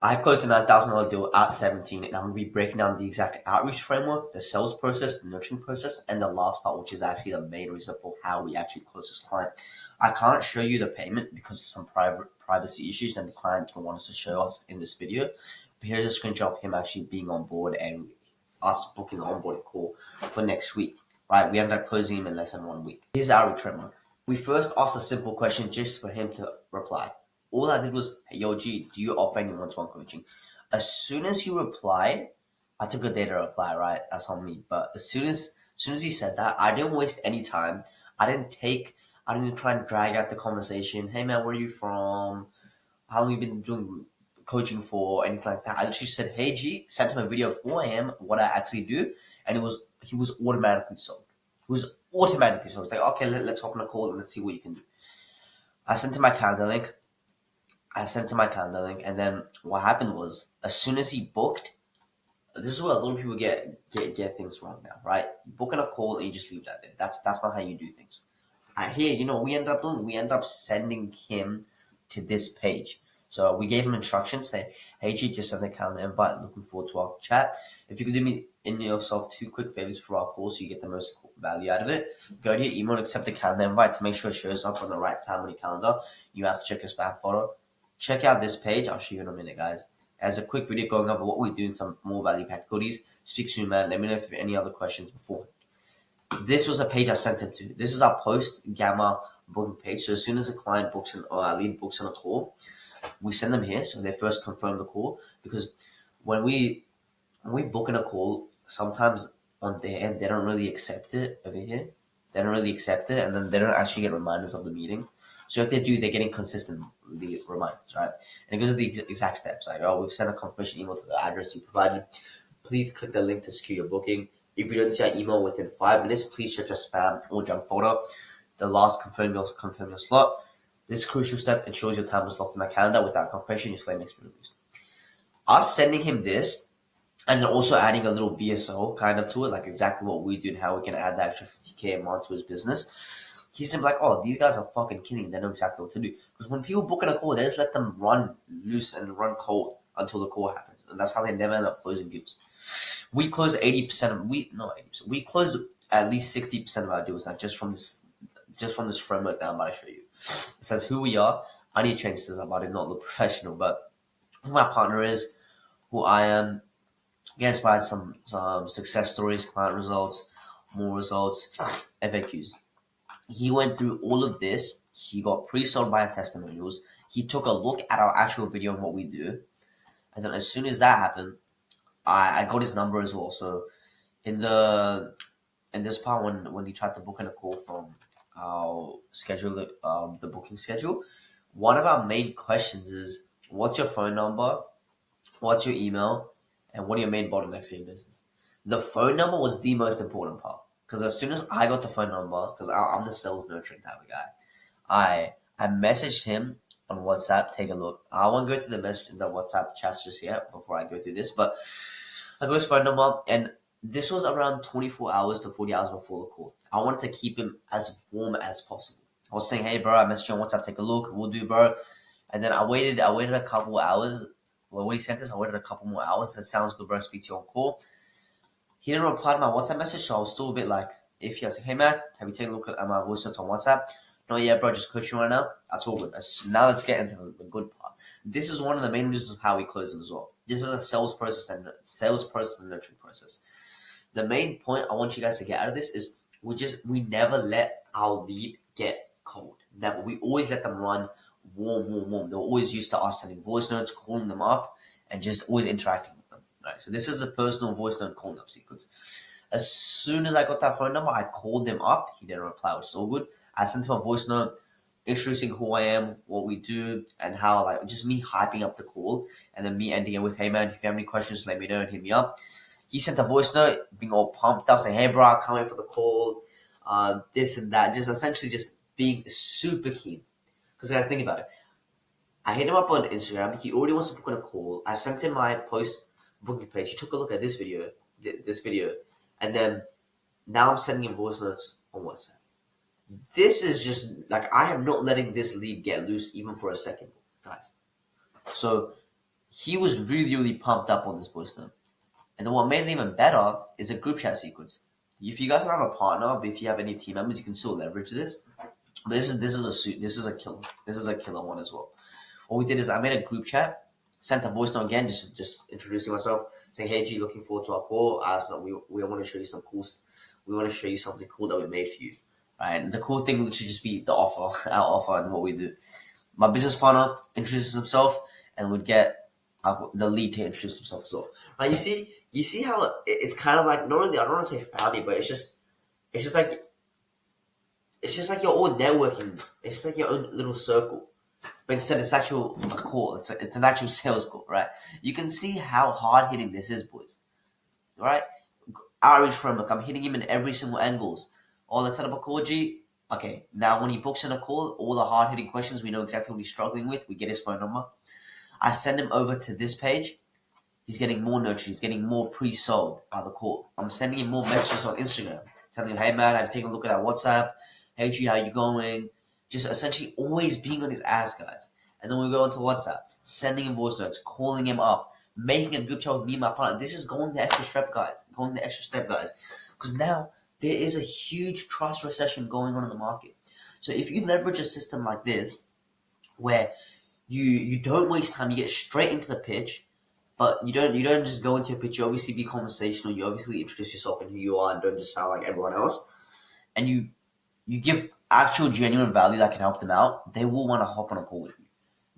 I closed a $9,000 deal at 17, and I'm going to be breaking down the exact outreach framework, the sales process, the nurturing process, and the last part, which is actually the main reason for how we actually close this client. I can't show you the payment because of some privacy issues, and the client don't want us to show us in this video. But here's a screenshot of him actually being on board and us booking the onboarding call for next week. Right, we ended up closing him in less than 1 week. Here's the outreach framework. We first asked a simple question just for him to reply. All I did was, hey, yo, G, do you offer any one-to-one coaching? As soon as he replied, I took a day to reply, right? That's on me. But as soon as he said that, I didn't waste any time. I didn't try and drag out the conversation. Hey, man, where are you from? How long have you been doing coaching for? Anything like that. I literally said, hey, G, sent him a video of who I am, what I actually do. And he was automatically sold. He was automatically sold. It's like, okay, let's hop on a call and let's see what you can do. I sent him my calendar link. And then what happened was, as soon as he booked, this is where a lot of people get things wrong now, right? You book on a call and you just leave that there. That's not how you do things. Here, we ended up doing. We ended up sending him to this page. So we gave him instructions. Say, hey, G, just send a calendar invite. Looking forward to our chat. If you could do me in yourself 2 quick favors for our call, so you get the most value out of it. Go to your email and accept the calendar invite to make sure it shows up on the right time on your calendar. You have to check your spam folder. Check out this page. I'll show you in a minute, guys. As a quick video going over what we do and some more value packed goodies. Speak soon, man. Let me know if you have any other questions before. This was a page I sent him to. This is our post gamma booking page. So as soon as a client books or our lead books on a call, we send them here. So they first confirm the call, because when we book in a call, sometimes on their end they don't really accept it over here. They don't really accept it, and then they don't actually get reminders of the meeting. So if they do, they're getting consistently reminders, right? And it goes to the exact steps. Like, oh, we've sent a confirmation email to the address you provided. Please click the link to secure your booking. If you don't see our email within 5 minutes, please check your spam or junk folder. The last confirm your slot. This crucial step ensures your time is locked in our calendar. Without confirmation, your slot makes be released. Us sending him this, and then also adding a little VSO kind of to it, like exactly what we do and how we can add that extra 50K a month to his business. He's like, oh, these guys are fucking killing. They know exactly what to do. Because when people book in a call, they just let them run loose and run cold until the call happens. And that's how they never end up closing deals. We close 80%. We close at least 60% of our deals now just from this framework that I'm about to show you. It says who we are. I need to change this up. I did not look professional, but who my partner is, who I am. Get inspired some success stories, client results, more results, FAQs. He went through all of this. He got pre-sold by our testimonials. He took a look at our actual video and what we do. And then as soon as that happened, I got his number as well. So in this part, when he tried to book in a call from our schedule, the booking schedule, one of our main questions is, what's your phone number? What's your email? And what are your main bottlenecks in your business? The phone number was the most important part, because as soon as I got the phone number, because I'm the sales nurturing type of guy, I messaged him on WhatsApp. Take a look. I won't go through the WhatsApp chats just yet before I go through this, but I got his phone number, and this was around 24 hours to 40 hours before the call. I wanted to keep him as warm as possible. I was saying, hey, bro, I messaged you on WhatsApp. Take a look. We'll do, bro. And then I waited a couple hours. Well, when he sent this, I waited a couple more hours. That sounds good, bro. Speak to you on call. He didn't reply to my WhatsApp message, so I was still a bit like iffy. I was like, hey, man, have you taken a look at my voice notes on WhatsApp? No, yeah, bro, just coaching right now. That's all good. Now let's get into the good part. This is one of the main reasons of how we close them as well. This is a sales process and nurturing process. The main point I want you guys to get out of this is we never let our lead get cold. Never. We always let them run warm. They're always used to us sending voice notes, calling them up, and just always interacting with them. Right. So this is a personal voice note calling up sequence. As soon as I got that phone number, I called him up. He didn't reply, which is all good. I sent him a voice note introducing who I am, what we do, and how, like, just me hyping up the call, and then me ending it with, hey man, if you have any questions, let me know and hit me up. He sent a voice note, being all pumped up, saying, hey bro, I can't wait for the call, this and that, just essentially just being super keen. Because guys, think about it. I hit him up on Instagram. He already wants to book on a call. I sent him my post booking page. He took a look at this video, and then now I'm sending him voice notes on WhatsApp. This is just like, I am not letting this lead get loose even for a second, guys. So he was really, really pumped up on this voice note. And then what made it even better is the group chat sequence. If you guys don't have a partner, but if you have any team members, you can still leverage this. But this is a killer. This is a killer one as well. What we did is I made a group chat, sent a voice note again, just introducing myself, saying, "Hey G, looking forward to our call. We want to show you some cool. We want to show you something cool that we made for you, right? And the cool thing would just be the offer, our offer, and what we do." My business partner introduces himself, and would get the lead to introduce himself as well. Right? You see how it's kind of like, not really. I don't want to say family, but it's just like you're all networking. It's just like your own little circle. But instead, it's actual a call. It's an actual sales call, right? You can see how hard hitting this is, boys. Right? Outreach framework. I'm hitting him in every single angles. Oh, let's set up a call, G. Okay, now when he books in a call, all the hard hitting questions we know exactly what he's struggling with. We get his phone number. I send him over to this page. He's getting more nurtured. He's getting more pre-sold by the call. I'm sending him more messages on Instagram, telling him, "Hey man, I've taken a look at our WhatsApp. Hey G, how you going?" Just essentially always being on his ass, guys. And then we go into WhatsApp, sending him voice notes, calling him up, making a group chat with me and my partner. This is going the extra step, guys. Because now there is a huge trust recession going on in the market. So if you leverage a system like this, where you don't waste time, you get straight into the pitch, but you don't just go into a pitch. You obviously be conversational. You obviously introduce yourself and who you are, and don't just sound like everyone else. And you give actual genuine value that can help them out. They will want to hop on a call with you.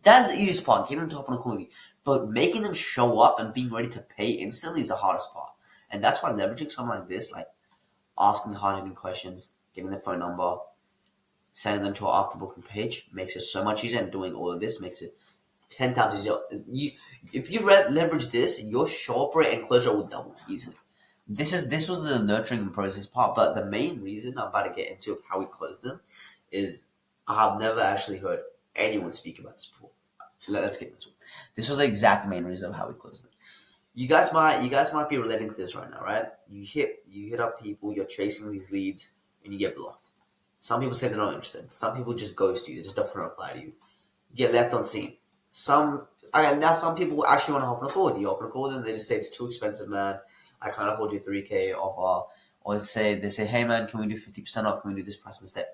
That's the easiest part, getting them to hop on a call with you. But making them show up and being ready to pay instantly is the hardest part. And that's why leveraging something like this, like asking hard-hitting questions, getting their phone number, sending them to our after booking page, makes it so much easier. And doing all of this makes it 10 times easier. If you leverage this, your show up rate and closure will double easily. This was the nurturing process part, but the main reason I'm about to get into how we close them is I have never actually heard anyone speak about this before. Let's get into it. This was the exact main reason of how we closed them. You guys might be relating to this right now, right? You hit up people, you're chasing these leads, and you get blocked. Some people say they're not interested. Some people just ghost you. They just don't want to reply to you. You get left on scene. Some people actually want to hop on a call with you. Hop on a call with them, they just say it's too expensive, man. I can't afford your 3K offer. Or they say, "Hey man, can we do 50% off? Can we do this price instead?"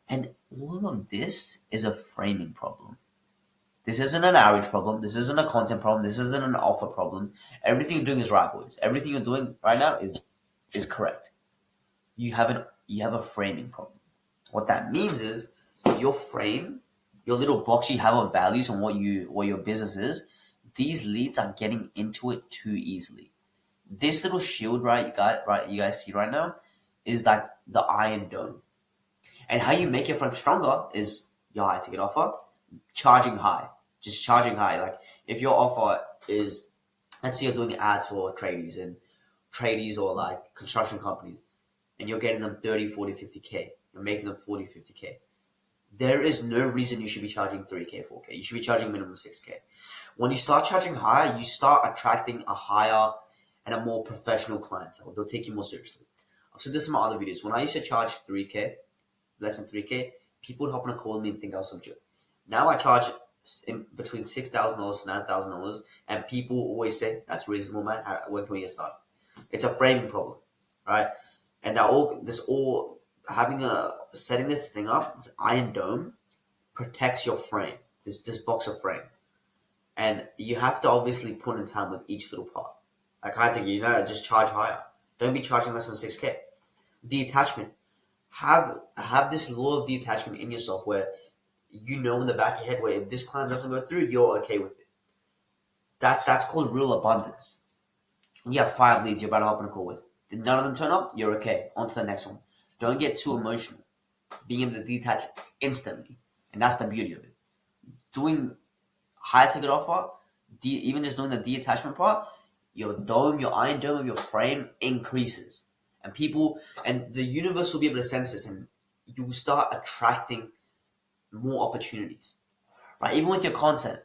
And all of this is a framing problem. This isn't an outreach problem. This isn't a content problem. This isn't an offer problem. Everything you're doing is right, boys. Everything you're doing right now is correct. You have a framing problem. What that means is your frame, your little box you have of values on what your business is, these leads are getting into it too easily. This little shield, you guys see right now, is like the Iron Dome. And how you make your frame stronger is your high ticket offer, charging high. Just charging high. Like if your offer is, let's say you're doing ads for tradies or like construction companies, and you're getting them 30, 40, 50K. You're making them 40, 50K. There is no reason you should be charging 3K, 4K. You should be charging minimum 6K. When you start charging higher, you start attracting a higher and a more professional clientele. They'll take you more seriously. I've said this in my other videos. When I used to charge 3K, less than 3K, people would hop on a call with me and think I was some joke. Now I charge in between $6,000 to $9,000, and people always say, "That's reasonable, man. When can we get started?" It's a framing problem, right? And setting this thing up, this Iron Dome, protects your frame, this box of frame. And you have to obviously put in time with each little part. Like I think, just charge higher. Don't be charging less than 6K. Detachment. Have this law of detachment in yourself where in the back of your head where if this client doesn't go through, you're okay with it. That's called real abundance. You have 5 leads you're about to hop on a call with. Did none of them turn up? You're okay. On to the next one. Don't get too emotional. Being able to detach instantly. And that's the beauty of it. Doing high ticket offer, even just doing the detachment part, your Iron Dome of your frame increases. And the universe will be able to sense this, and you will start attracting more opportunities. Right? Even with your content.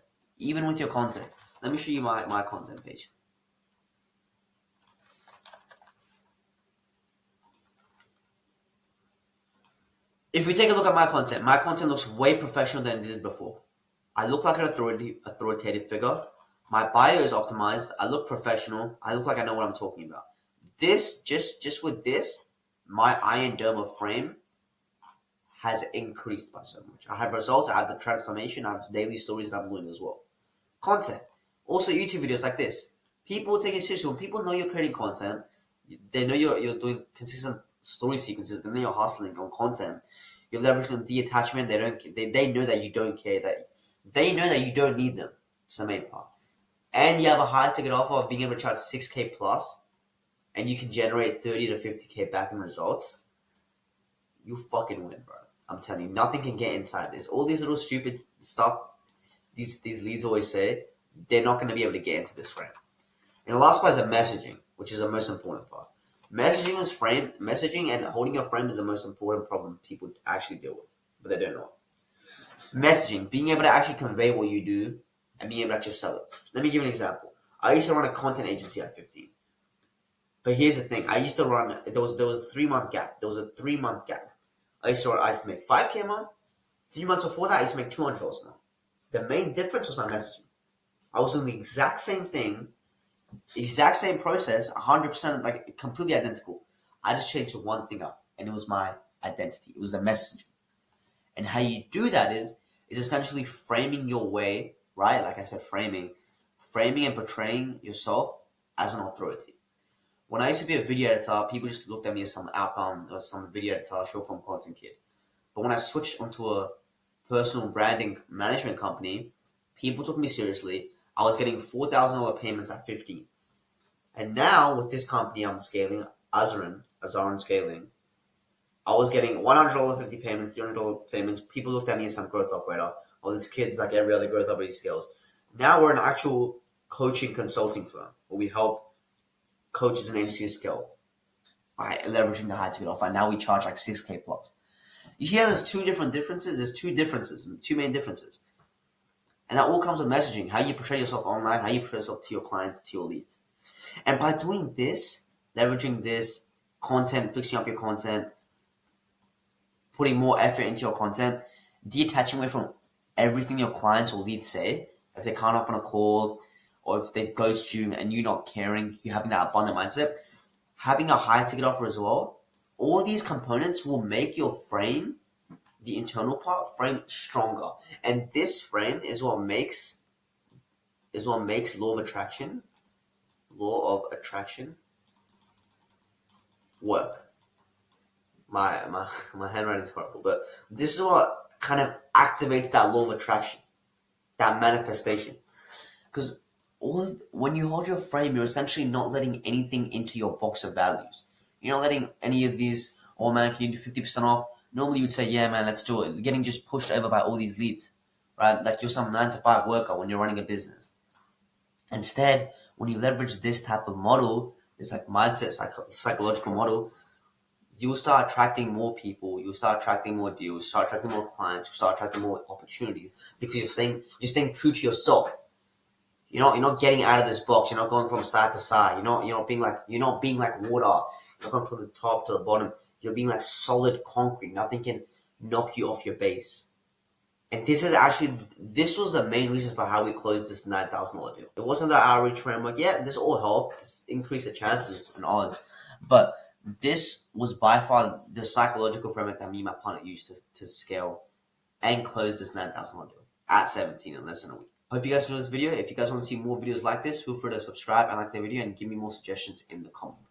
Let me show you my content page. If we take a look at my content looks way professional than it did before. I look like an authoritative figure. My bio is optimized. I look professional. I look like I know what I'm talking about. This, just with this, my iron derma frame has increased by so much. I have results, I have the transformation, I have daily stories that I'm doing as well. Content. Also YouTube videos like this. People take it seriously. When people know you're creating content, they know you're doing consistent story sequences, they know you're hustling on content. You're leveraging the attachment, they know that you don't care, that they know that you don't need them. It's the main part. And you have a high ticket offer of being able to charge 6K plus, and you can generate 30 to 50K back in results. You fucking win, bro. I'm telling you, nothing can get inside this. All these little stupid stuff these leads always say, they're not going to be able to get into this frame. And the last part is the messaging, which is the most important part. Messaging and holding your frame is the most important problem people actually deal with, but they don't know. Messaging, being able to actually convey what you do and being able to actually sell it. Let me give you an example. I used to run a content agency at 15. But here's the thing. I used to run, there was a 3-month gap. There was a 3-month gap. I used to make 5K a month. 3 months before that, I used to make $200 a month. The main difference was my messaging. I was doing the exact same thing, exact same process, 100%, like completely identical. I just changed one thing up, and it was my identity. It was the messaging. And how you do that is essentially framing your way, right? Like I said, framing and portraying yourself as an authority. When I used to be a video editor, people just looked at me as some outbound or some video editor, short form content kid. But when I switched onto a personal branding management company, people took me seriously. I was getting $4,000 payments at 15. And now with this company I'm scaling, Azarin Scaling, I was getting $100 50 payments, $300 payments. People looked at me as some growth operator. Oh, this kid's like every other growth operator scales. Now we're an actual coaching consulting firm where we help coaches and agencies scale by leveraging the high ticket offer. Now we charge like 6K plus. You see how there's two differences? There's two main differences. And that all comes with messaging, how you portray yourself online, how you portray yourself to your clients, to your leads. And by doing this, leveraging this content, fixing up your content, putting more effort into your content, detaching away from everything your clients or leads say, if they can't open a call, or if they ghost you and you're not caring, you're having that abundant mindset, having a high ticket offer as well, all these components will make your frame, the internal part, frame stronger. And this frame is what makes law of attraction work. My handwriting is horrible, but this is what kind of activates that law of attraction, that manifestation. Because when you hold your frame, you're essentially not letting anything into your box of values. You're not letting any of these, oh man, can you do 50% off? Normally you'd say, yeah man, let's do it. You're getting just pushed over by all these leads, right? Like you're some 9-to-5 worker when you're running a business. Instead, when you leverage this type of model, this like mindset, psychological model, you'll start attracting more people, you'll start attracting more deals, start attracting more clients, you'll start attracting more opportunities because you're staying true to yourself. You're not getting out of this box. You're not going from side to side. You're not being like water. You're not going from the top to the bottom. You're being like solid concrete. Nothing can knock you off your base. And this was the main reason for how we closed this $9,000 deal. It wasn't the outreach framework. Yeah, this all helped. This increased the chances and odds. But this was by far the psychological framework that me and my partner used to scale and close this $9,000 deal at 17 in less than a week. Hope you guys enjoyed this video. If you guys want to see more videos like this, feel free to subscribe and like the video and give me more suggestions in the comments.